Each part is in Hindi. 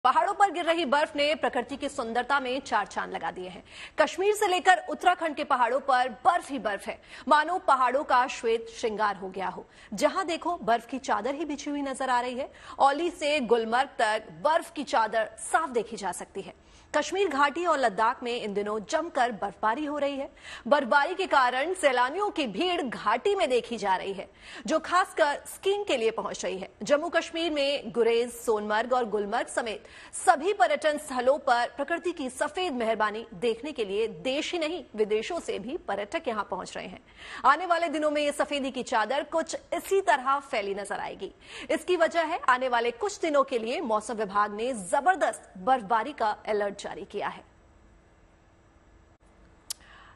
पहाड़ों पर गिर रही बर्फ ने प्रकृति की सुंदरता में चार चांद लगा दिए हैं। कश्मीर से लेकर उत्तराखंड के पहाड़ों पर बर्फ ही बर्फ है, मानो पहाड़ों का श्वेत श्रृंगार हो गया हो। जहां देखो बर्फ की चादर ही बिछी हुई नजर आ रही है। औली से गुलमर्ग तक बर्फ की चादर साफ देखी जा सकती है। कश्मीर घाटी और लद्दाख में इन दिनों जमकर बर्फबारी हो रही है। बर्फबारी के कारण सैलानियों की भीड़ घाटी में देखी जा रही है, जो खासकर स्कीइंग के लिए पहुंच रही है। जम्मू कश्मीर में गुरेज, सोनमर्ग और गुलमर्ग समेत सभी पर्यटन स्थलों पर प्रकृति की सफेद मेहरबानी देखने के लिए देश ही नहीं विदेशों से भी पर्यटक यहां पहुंच रहे हैं। आने वाले दिनों में ये सफेदी की चादर कुछ इसी तरह फैली नजर आएगी। इसकी वजह है आने वाले कुछ दिनों के लिए मौसम विभाग ने जबरदस्त बर्फबारी का अलर्ट जारी किया है।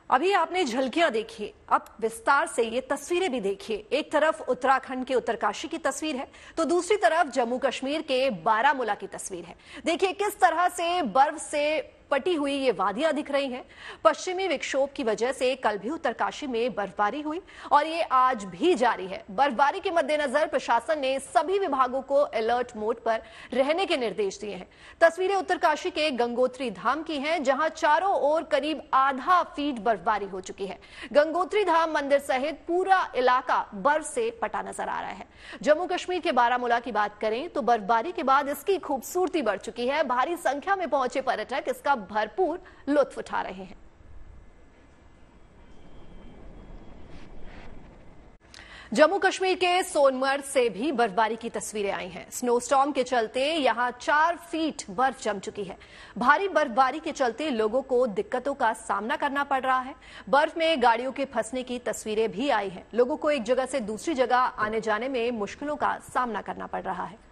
अभी आपने झलकियां देखी, अब विस्तार से ये तस्वीरें भी देखिए। एक तरफ उत्तराखंड के उत्तरकाशी की तस्वीर है, तो दूसरी तरफ जम्मू कश्मीर के बारामूला की तस्वीर है। देखिए किस तरह से बर्फ से पटी हुई ये वादियां दिख रही हैं। पश्चिमी विक्षोभ की वजह से कल भी उत्तरकाशी में बर्फबारी हुई और ये आज भी जारी है। बर्फबारी के मद्देनजर प्रशासन ने सभी विभागों को अलर्ट मोड पर रहने के निर्देश दिए हैं। तस्वीरें उत्तरकाशी के गंगोत्री धाम की हैं, जहां चारों ओर करीब आधा फीट बर्फबारी हो चुकी है। गंगोत्री धाम मंदिर सहित पूरा इलाका बर्फ से पटा नजर आ रहा है। जम्मू कश्मीर के बारामूला की बात करें तो बर्फबारी के बाद इसकी खूबसूरती बढ़ चुकी है। भारी संख्या में पहुंचे पर्यटक इसका भरपूर लुत्फ उठा रहे हैं। जम्मू कश्मीर के सोनमर्ग से भी बर्फबारी की तस्वीरें आई हैं। स्नोस्टॉर्म के चलते यहां 4 फीट बर्फ जम चुकी है। भारी बर्फबारी के चलते लोगों को दिक्कतों का सामना करना पड़ रहा है। बर्फ में गाड़ियों के फंसने की तस्वीरें भी आई हैं। लोगों को एक जगह से दूसरी जगह आने जाने में मुश्किलों का सामना करना पड़ रहा है।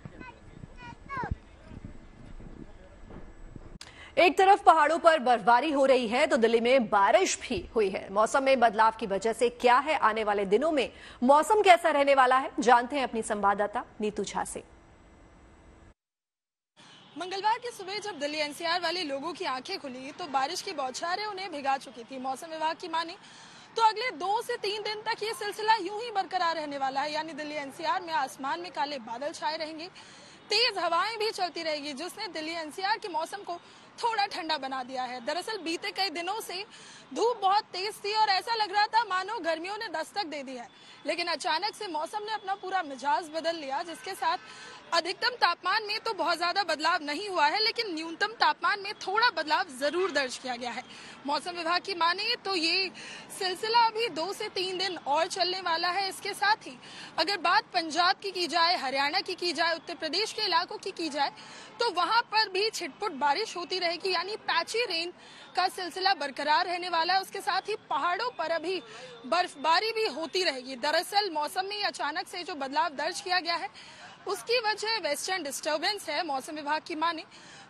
एक तरफ पहाड़ों पर बर्फबारी हो रही है तो दिल्ली में बारिश भी हुई है। मौसम में बदलाव की वजह से क्या है आने वाले दिनों में मौसम कैसा रहने वाला है, जानते हैं अपनी संवाददाता नीतू झा से। मंगलवार की सुबह जब दिल्ली एनसीआर वाले लोगों की आंखें खुली तो बारिश की बौछारें उन्हें भिगा चुकी थी। मौसम विभाग की माने तो अगले 2 से 3 दिन तक ये सिलसिला यूं ही बरकरार रहने वाला है। यानी दिल्ली एनसीआर में आसमान में काले बादल छाए रहेंगे, तेज हवाएं भी चलती रहेगी, जिसने दिल्ली एनसीआर के मौसम को थोड़ा ठंडा बना दिया है। दरअसल बीते कई दिनों से धूप बहुत तेज थी और ऐसा लग रहा था मानो गर्मियों ने दस्तक दे दी है, लेकिन अचानक से मौसम ने अपना पूरा मिजाज बदल लिया, जिसके साथ अधिकतम तापमान में तो बहुत ज्यादा बदलाव नहीं हुआ है, लेकिन न्यूनतम तापमान में थोड़ा बदलाव जरूर दर्ज किया गया है। मौसम विभाग की माने तो ये सिलसिला अभी 2 से 3 दिन और चलने वाला है। इसके साथ ही अगर बात पंजाब की जाए, हरियाणा की जाए, उत्तर प्रदेश के इलाकों की जाए तो वहां पर भी छिटपुट बारिश होती रहेगी, यानी पैची रेन का सिलसिला बरकरार रहने वाला है। उसके साथ ही पहाड़ों पर अभी बर्फबारी भी होती रहेगी। दरअसल मौसम में अचानक से जो बदलाव दर्ज किया गया है उसकी वजह वेस्टर्न डिस्टर्बेंस है। मौसम विभाग की माने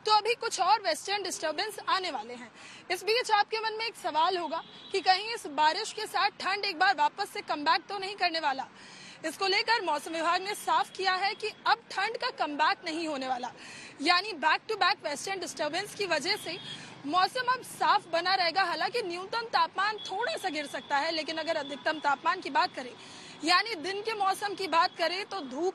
तो अभी कुछ और वेस्टर्न डिस्टर्बेंस आने वाले हैं। इस बीच आपके मन में एक सवाल होगा कि कहीं इस बारिश के साथ ठंड एक बार वापस से कमबैक तो नहीं करने वाला। इसको लेकर मौसम विभाग ने साफ किया है कि अब ठंड का कमबैक नहीं होने वाला, यानी back to back western disturbance की वजह से मौसम अब साफ बना रहेगा। हालांकि न्यूनतम तापमान थोड़ा सा गिर सकता है, लेकिन अगर अधिकतम तापमान की बात करें, यानी दिन के मौसम की बात करें, तो धूप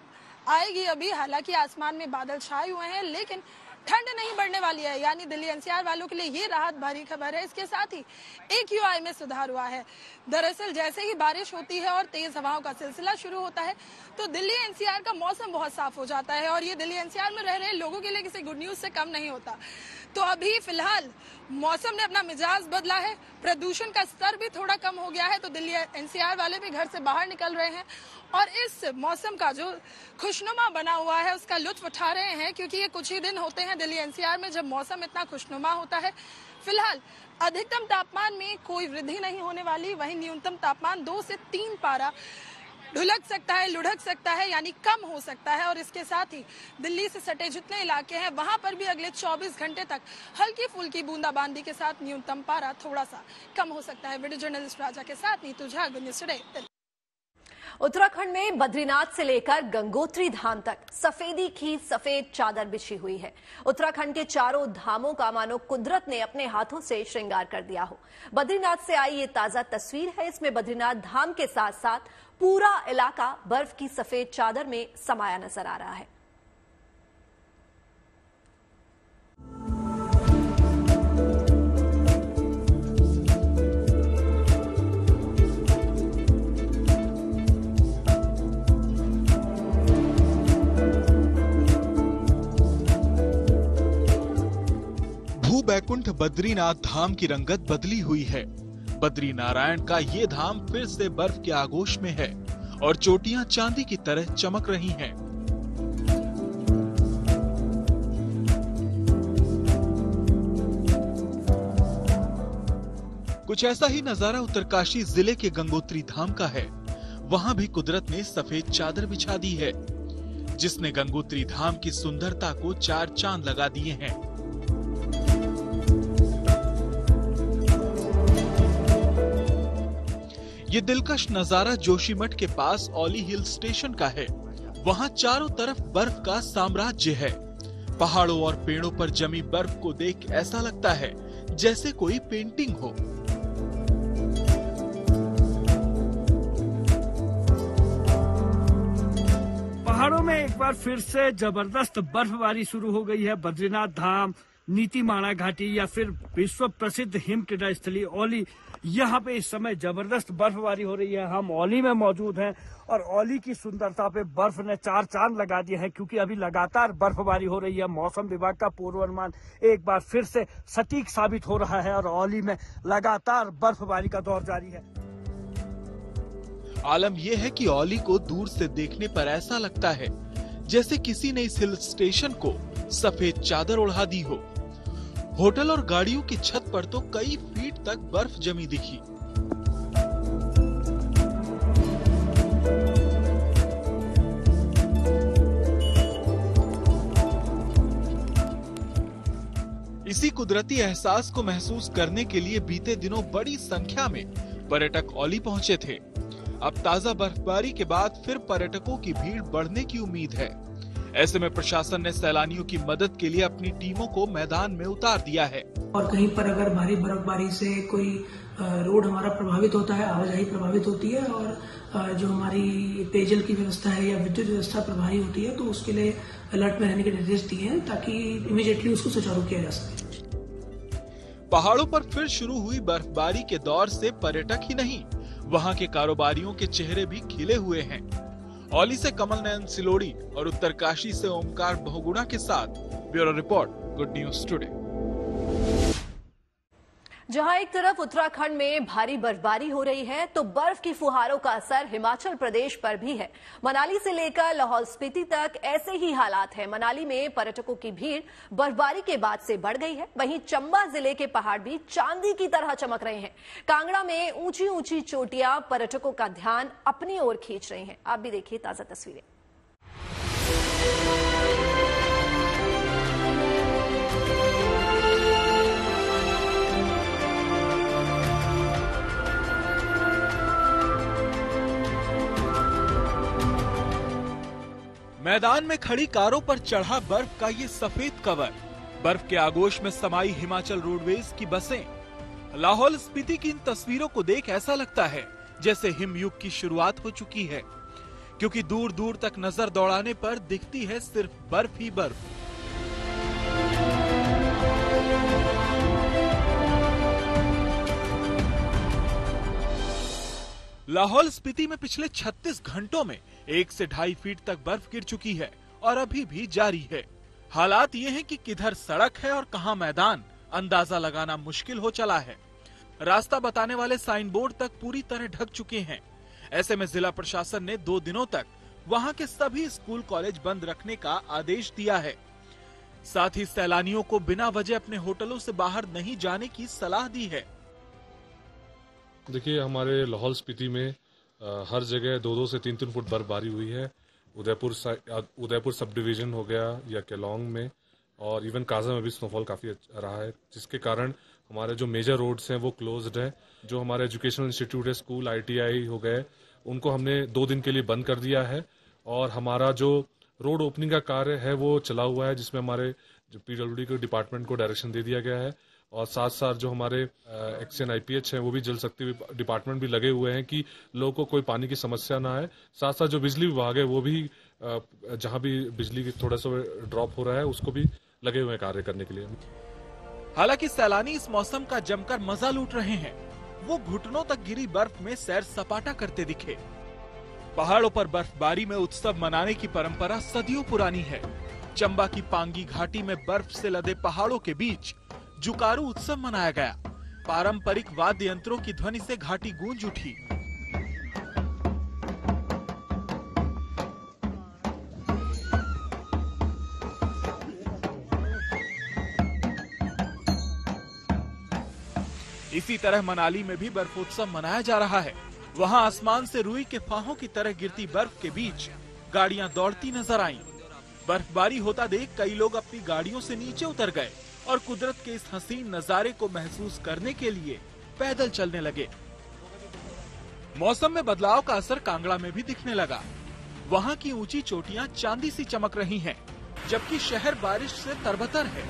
आएगी अभी। हालांकि आसमान में बादल छाए हुए हैं, लेकिन ठंड नहीं बढ़ने वाली है। यानी दिल्ली एनसीआर वालों के लिए ये राहत भरी खबर है। इसके साथ ही AQI में सुधार हुआ है। दरअसल जैसे ही बारिश होती है और तेज हवाओं का सिलसिला शुरू होता है तो दिल्ली एनसीआर का मौसम बहुत साफ हो जाता है, और ये दिल्ली एनसीआर में रह रहे लोगों के लिए किसी गुड न्यूज से कम नहीं होता। तो अभी फिलहाल मौसम ने अपना मिजाज बदला है, प्रदूषण का स्तर भी थोड़ा कम हो गया है, तो दिल्ली एनसीआर वाले भी घर से बाहर निकल रहे हैं और इस मौसम का जो खुशनुमा बना हुआ है उसका लुत्फ उठा रहे हैं, क्योंकि ये कुछ ही दिन होते हैं दिल्ली एनसीआर में जब मौसम इतना खुशनुमा होता है। फिलहाल अधिकतम तापमान में कोई वृद्धि नहीं होने वाली, वहीं न्यूनतम तापमान 2 से 3 पारा ढुलक सकता है, लुढ़क सकता है, यानी कम हो सकता है। और इसके साथ ही दिल्ली से सटे जितने इलाके हैं वहां पर भी अगले 24 घंटे तक हल्की फुल्की बूंदाबांदी के साथ न्यूनतम पारा थोड़ा सा कम हो सकता है। वीडियो जर्नलिस्ट राजा के साथ Neetu Jha, good news today. Uttarakhand में बद्रीनाथ से लेकर गंगोत्री धाम तक सफेदी की सफेद चादर बिछी हुई है। उत्तराखंड के चारों धामों का मानो कुदरत ने अपने हाथों से श्रृंगार कर दिया हो। बद्रीनाथ से आई ये ताजा तस्वीर है। इसमें बद्रीनाथ धाम के साथ साथ पूरा इलाका बर्फ की सफेद चादर में समाया नजर आ रहा है। प्रभु बैकुंठ बद्रीनाथ धाम की रंगत बदली हुई है। बद्रीनारायण का ये धाम फिर से बर्फ के आगोश में है और चोटियां चांदी की तरह चमक रही हैं। कुछ ऐसा ही नजारा उत्तरकाशी जिले के गंगोत्री धाम का है। वहां भी कुदरत ने सफेद चादर बिछा दी है, जिसने गंगोत्री धाम की सुंदरता को चार चांद लगा दिए हैं। ये दिलकश नजारा जोशीमठ के पास औली हिल स्टेशन का है। वहां चारों तरफ बर्फ का साम्राज्य है। पहाड़ों और पेड़ों पर जमी बर्फ को देख ऐसा लगता है जैसे कोई पेंटिंग हो। पहाड़ों में एक बार फिर से जबरदस्त बर्फबारी शुरू हो गई है। बद्रीनाथ धाम, नीतीमाणा घाटी या फिर विश्व प्रसिद्ध हिम क्रीड़ा स्थली औली, यहाँ पे इस समय जबरदस्त बर्फबारी हो रही है। हम औली में मौजूद हैं और औली की सुंदरता पे बर्फ ने चार चांद लगा दिए हैं, क्योंकि अभी लगातार बर्फबारी हो रही है। मौसम विभाग का पूर्वानुमान एक बार फिर से सटीक साबित हो रहा है और औली में लगातार बर्फबारी का दौर जारी है। आलम यह है कि औली को दूर से देखने पर ऐसा लगता है जैसे किसी ने इस हिल स्टेशन को सफेद चादर ओढ़ा दी हो। होटल और गाड़ियों की छत पर तो कई फीट तक बर्फ जमी दिखी। इसी कुदरती एहसास को महसूस करने के लिए बीते दिनों बड़ी संख्या में पर्यटक औली पहुंचे थे। अब ताजा बर्फबारी के बाद फिर पर्यटकों की भीड़ बढ़ने की उम्मीद है। ऐसे में प्रशासन ने सैलानियों की मदद के लिए अपनी टीमों को मैदान में उतार दिया है। और कहीं पर अगर भारी बर्फबारी से कोई रोड हमारा प्रभावित होता है, आवाजाही प्रभावित होती है और जो हमारी पेयजल की व्यवस्था है या विद्युत व्यवस्था प्रभावित होती है, तो उसके लिए अलर्ट में रहने के निर्देश दिए हैं ताकि इमीडिएटली उसको सुचारू किया जा सके। पहाड़ों पर फिर शुरू हुई बर्फबारी के दौर से पर्यटक ही नहीं, वहां के कारोबारियों के चेहरे भी खिले हुए हैं। औली से कमल नयन सिलोड़ी और उत्तरकाशी से ओमकार बहुगुणा के साथ bureau report, good news today. जहां एक तरफ उत्तराखंड में भारी बर्फबारी हो रही है, तो बर्फ की फुहारों का असर हिमाचल प्रदेश पर भी है। मनाली से लेकर लाहौल स्पीति तक ऐसे ही हालात हैं। मनाली में पर्यटकों की भीड़ बर्फबारी के बाद से बढ़ गई है। वहीं चंबा जिले के पहाड़ भी चांदी की तरह चमक रहे हैं। कांगड़ा में ऊंची ऊंची चोटियां पर्यटकों का ध्यान अपनी ओर खींच रही हैं। आप भी देखिए ताजा तस्वीरें। मैदान में खड़ी कारों पर चढ़ा बर्फ का ये सफेद कवर, बर्फ के आगोश में समाई हिमाचल रोडवेज की बसें। लाहौल स्पीति की इन तस्वीरों को देख ऐसा लगता है जैसे हिमयुग की शुरुआत हो चुकी है, क्योंकि दूर दूर तक नजर दौड़ाने पर दिखती है सिर्फ बर्फ ही बर्फ। लाहौल स्पीति में पिछले 36 घंटों में 1 से 2.5 फीट तक बर्फ गिर चुकी है और अभी भी जारी है। हालात ये हैं कि किधर सड़क है और कहां मैदान, अंदाजा लगाना मुश्किल हो चला है। रास्ता बताने वाले साइन बोर्ड तक पूरी तरह ढक चुके हैं। ऐसे में जिला प्रशासन ने 2 दिनों तक वहां के सभी स्कूल कॉलेज बंद रखने का आदेश दिया है। साथ ही सैलानियों को बिना वजह अपने होटलों से बाहर नहीं जाने की सलाह दी है। देखिए, हमारे लाहौल स्पीति में हर जगह 2-2 से 3-3 फुट बर्फबारी हुई है। उदयपुर सब डिवीजन हो गया या केलोंग में, और इवन काजा में भी स्नोफॉल काफी रहा है, जिसके कारण हमारे जो मेजर रोड्स हैं वो क्लोज्ड है। जो हमारे एजुकेशनल इंस्टीट्यूट है, स्कूल, ITI हो गए, उनको हमने 2 दिन के लिए बंद कर दिया है। और हमारा जो रोड ओपनिंग का कार्य है वो चला हुआ है, जिसमें हमारे जो PWD के डिपार्टमेंट को डायरेक्शन दे दिया गया है। और साथ साथ जो हमारे एक्शन IPH हैं वो भी जल शक्ति डिपार्टमेंट भी लगे हुए हैं कि लोगों को कोई पानी की समस्या ना आए। साथ साथ जो बिजली विभाग है वो भी जहां भी बिजली की थोड़ा सा ड्रॉप हो रहा है उसको भी लगे हुए हैं कार्य करने के लिए। हालांकि सैलानी इस मौसम का जमकर मजा लूट रहे हैं। वो घुटनों तक गिरी बर्फ में सैर सपाटा करते दिखे। पहाड़ों पर बर्फबारी में उत्सव मनाने की परंपरा सदियों पुरानी है। चंबा की पांगी घाटी में बर्फ से लदे पहाड़ों के बीच जुकारू उत्सव मनाया गया। पारंपरिक वाद्य यंत्रों की ध्वनि से घाटी गूंज उठी। इसी तरह मनाली में भी बर्फोत्सव मनाया जा रहा है। वहां आसमान से रुई के फाहों की तरह गिरती बर्फ के बीच गाड़ियां दौड़ती नजर आईं। बर्फबारी होता देख कई लोग अपनी गाड़ियों से नीचे उतर गए और कुदरत के इस हसीन नजारे को महसूस करने के लिए पैदल चलने लगे। मौसम में बदलाव का असर कांगड़ा में भी दिखने लगा। वहां की ऊंची चोटियां चांदी सी चमक रही हैं, जबकि शहर बारिश से तरबतर है।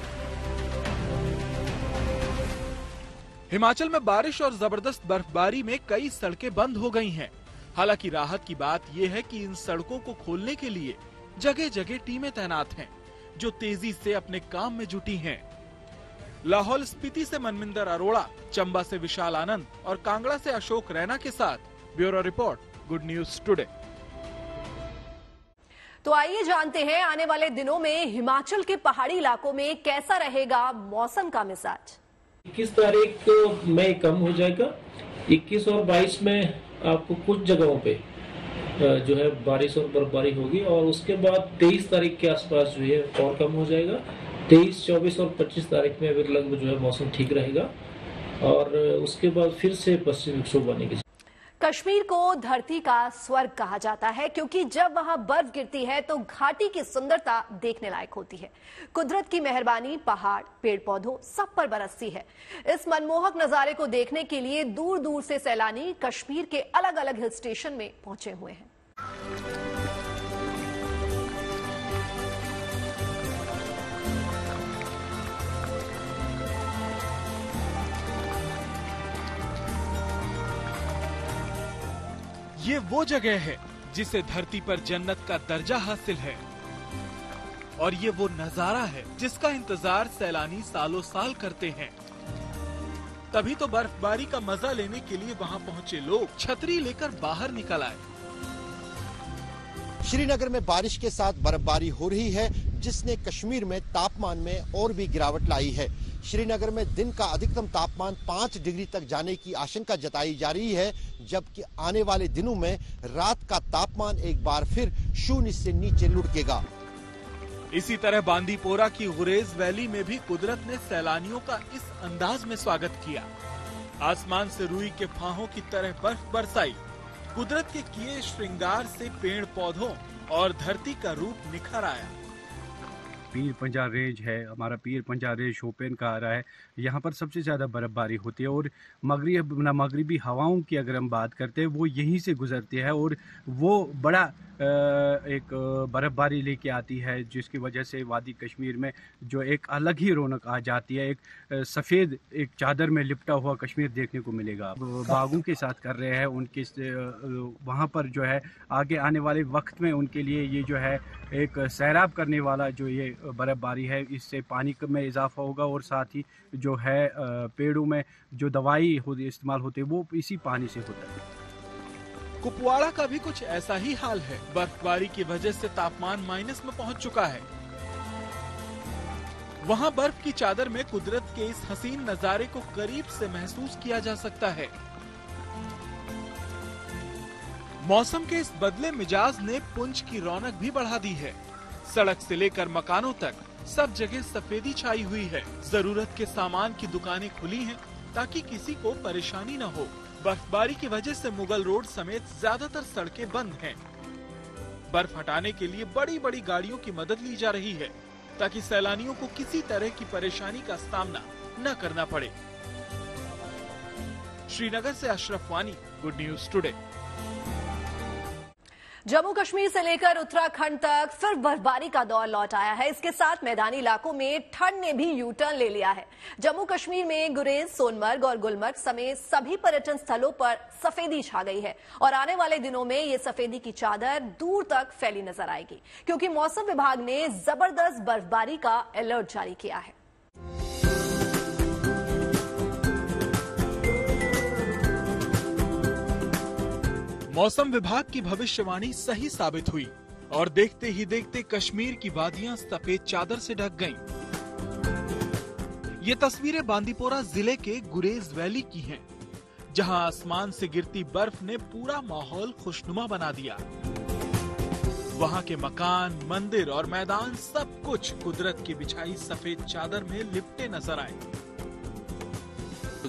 हिमाचल में बारिश और जबरदस्त बर्फबारी में कई सड़कें बंद हो गई हैं। हालांकि राहत की बात यह है कि इन सड़कों को खोलने के लिए जगह जगह टीमें तैनात हैं, जो तेजी से अपने काम में जुटी हैं। लाहौल स्पीति से मनमिंदर अरोड़ा, चंबा से विशाल आनंद और कांगड़ा से अशोक रैना के साथ bureau report, good news today. तो आइए जानते हैं आने वाले दिनों में हिमाचल के पहाड़ी इलाकों में कैसा रहेगा मौसम का मिजाज। 21 तारीख में कम हो जाएगा। 21 और 22 में आपको कुछ जगहों पे जो है बारिश और बर्फबारी होगी और उसके बाद 23 तारीख के आसपास जो है और कम हो जाएगा। 23, 24 और 25 तारीख में अभी लगभग जो है मौसम ठीक रहेगा और उसके बाद फिर से पश्चिमी विक्षोभ बनने की। कश्मीर को धरती का स्वर्ग कहा जाता है, क्योंकि जब वहां बर्फ गिरती है तो घाटी की सुंदरता देखने लायक होती है। कुदरत की मेहरबानी पहाड़, पेड़ पौधों सब पर बरसती है। इस मनमोहक नजारे को देखने के लिए दूर दूर से सैलानी कश्मीर के अलग अलग हिल स्टेशन में पहुंचे हुए हैं। ये वो जगह है जिसे धरती पर जन्नत का दर्जा हासिल है और ये वो नजारा है जिसका इंतजार सैलानी सालों साल करते हैं। तभी तो बर्फबारी का मजा लेने के लिए वहां पहुंचे लोग छतरी लेकर बाहर निकल आए। श्रीनगर में बारिश के साथ बर्फबारी हो रही है, जिसने कश्मीर में तापमान में और भी गिरावट लाई है। श्रीनगर में दिन का अधिकतम तापमान 5 डिग्री तक जाने की आशंका जताई जा रही है, जबकि आने वाले दिनों में रात का तापमान एक बार फिर 0 से नीचे लुढ़केगा। इसी तरह बांदीपोरा की गुरेज वैली में भी कुदरत ने सैलानियों का इस अंदाज में स्वागत किया। आसमान से रुई के फाहों की तरह बर्फ बरसाई। कुदरत के किए श्रृंगार से पेड़ पौधों और धरती का रूप निखर आया। पीर पंजाब रेंज है, हमारा पीर पंजाब रेंज शोपियान का आ रहा है। यहाँ पर सबसे ज़्यादा बर्फ़बारी होती है और मगरिबी हवाओं की अगर हम बात करते हैं वो यहीं से गुजरती है और वो बड़ा एक बर्फ़बारी लेके आती है, जिसकी वजह से वादी कश्मीर में जो एक अलग ही रौनक आ जाती है। एक सफ़ेद एक चादर में लिपटा हुआ कश्मीर देखने को मिलेगा। बागों के साथ कर रहे हैं उनके वहाँ पर जो है आगे आने वाले वक्त में उनके लिए ये जो है एक सैराब करने वाला जो ये बर्फबारी है, इससे पानी में इजाफा होगा और साथ ही जो है पेड़ों में जो दवाई इस्तेमाल होती है वो इसी पानी से होता है। कुपवाड़ा का भी कुछ ऐसा ही हाल है। बर्फबारी की वजह से तापमान माइनस में पहुंच चुका है। वहां बर्फ की चादर में कुदरत के इस हसीन नजारे को करीब से महसूस किया जा सकता है। मौसम के इस बदले मिजाज ने पुंछ की रौनक भी बढ़ा दी है। सड़क से लेकर मकानों तक सब जगह सफेदी छाई हुई है। जरूरत के सामान की दुकानें खुली हैं ताकि किसी को परेशानी न हो। बर्फबारी की वजह से मुगल रोड समेत ज्यादातर सड़कें बंद हैं। बर्फ हटाने के लिए बड़ी बड़ी गाड़ियों की मदद ली जा रही है ताकि सैलानियों को किसी तरह की परेशानी का सामना न करना पड़े। श्रीनगर से अशरफ वानी, good news today. Jammu Kashmir से लेकर उत्तराखंड तक फिर बर्फबारी का दौर लौट आया है। इसके साथ मैदानी इलाकों में ठंड ने भी यू टर्न ले लिया है। जम्मू कश्मीर में गुरेज, सोनमर्ग और गुलमर्ग समेत सभी पर्यटन स्थलों पर सफेदी छा गई है और आने वाले दिनों में ये सफेदी की चादर दूर तक फैली नजर आएगी, क्योंकि मौसम विभाग ने जबरदस्त बर्फबारी का अलर्ट जारी किया है। मौसम विभाग की भविष्यवाणी सही साबित हुई और देखते ही देखते कश्मीर की वादियां सफेद चादर से ढक गईं। ये तस्वीरें बांदीपोरा जिले के गुरेज वैली की हैं, जहां आसमान से गिरती बर्फ ने पूरा माहौल खुशनुमा बना दिया। वहां के मकान, मंदिर और मैदान सब कुछ कुदरत की बिछाई सफेद चादर में लिपटे नजर आए।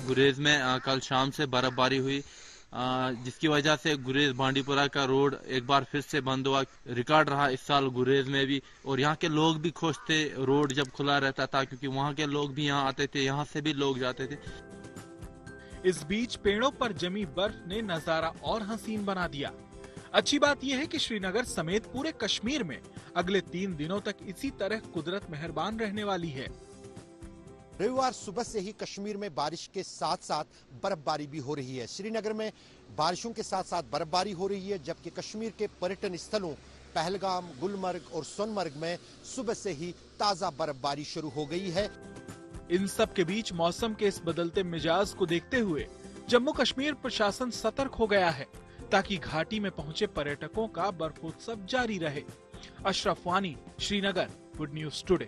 गुरेज में कल शाम से बर्फबारी हुई, जिसकी वजह से गुरेज बांदीपोरा का रोड एक बार फिर से बंद हुआ। रिकॉर्ड रहा इस साल गुरेज में भी, और यहाँ के लोग भी खुश थे रोड जब खुला रहता था, क्योंकि वहाँ के लोग भी यहाँ आते थे, यहाँ से भी लोग जाते थे। इस बीच पेड़ों पर जमी बर्फ ने नजारा और हसीन बना दिया। अच्छी बात यह है कि श्रीनगर समेत पूरे कश्मीर में अगले 3 दिनों तक इसी तरह कुदरत मेहरबान रहने वाली है। रविवार सुबह से ही कश्मीर में बारिश के साथ साथ बर्फबारी भी हो रही है। श्रीनगर में बारिशों के साथ साथ बर्फबारी हो रही है, जबकि कश्मीर के पर्यटन स्थलों पहलगाम, गुलमर्ग और सोनमर्ग में सुबह से ही ताजा बर्फबारी शुरू हो गई है। इन सब के बीच मौसम के इस बदलते मिजाज को देखते हुए जम्मू कश्मीर प्रशासन सतर्क हो गया है, ताकि घाटी में पहुंचे पर्यटकों का बर्फोत्सव जारी रहे। अशरफ वानी, श्रीनगर, गुड न्यूज टुडे।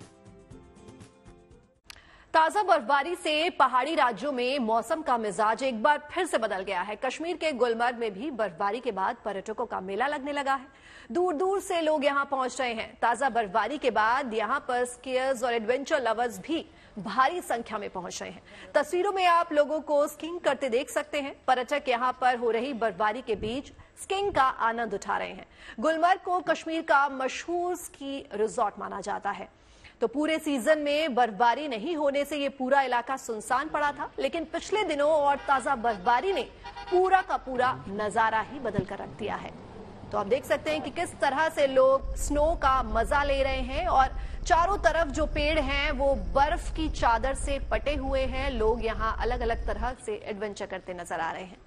ताजा बर्फबारी से पहाड़ी राज्यों में मौसम का मिजाज एक बार फिर से बदल गया है। कश्मीर के गुलमर्ग में भी बर्फबारी के बाद पर्यटकों का मेला लगने लगा है। दूर दूर से लोग यहां पहुंच रहे हैं। ताजा बर्फबारी के बाद यहां पर स्कीयर्स और एडवेंचर लवर्स भी भारी संख्या में पहुंच रहे हैं। तस्वीरों में आप लोगों को स्कीइंग करते देख सकते हैं। पर्यटक यहां पर हो रही बर्फबारी के बीच स्कीइंग का आनंद उठा रहे हैं। गुलमर्ग को कश्मीर का मशहूर स्की रिजॉर्ट माना जाता है। तो पूरे सीजन में बर्फबारी नहीं होने से ये पूरा इलाका सुनसान पड़ा था, लेकिन पिछले दिनों और ताजा बर्फबारी ने पूरा का पूरा नजारा ही बदल कर रख दिया है। तो आप देख सकते हैं कि किस तरह से लोग स्नो का मजा ले रहे हैं, और चारों तरफ जो पेड़ हैं वो बर्फ की चादर से पटे हुए हैं। लोग यहाँ अलग अलग तरह से एडवेंचर करते नजर आ रहे हैं।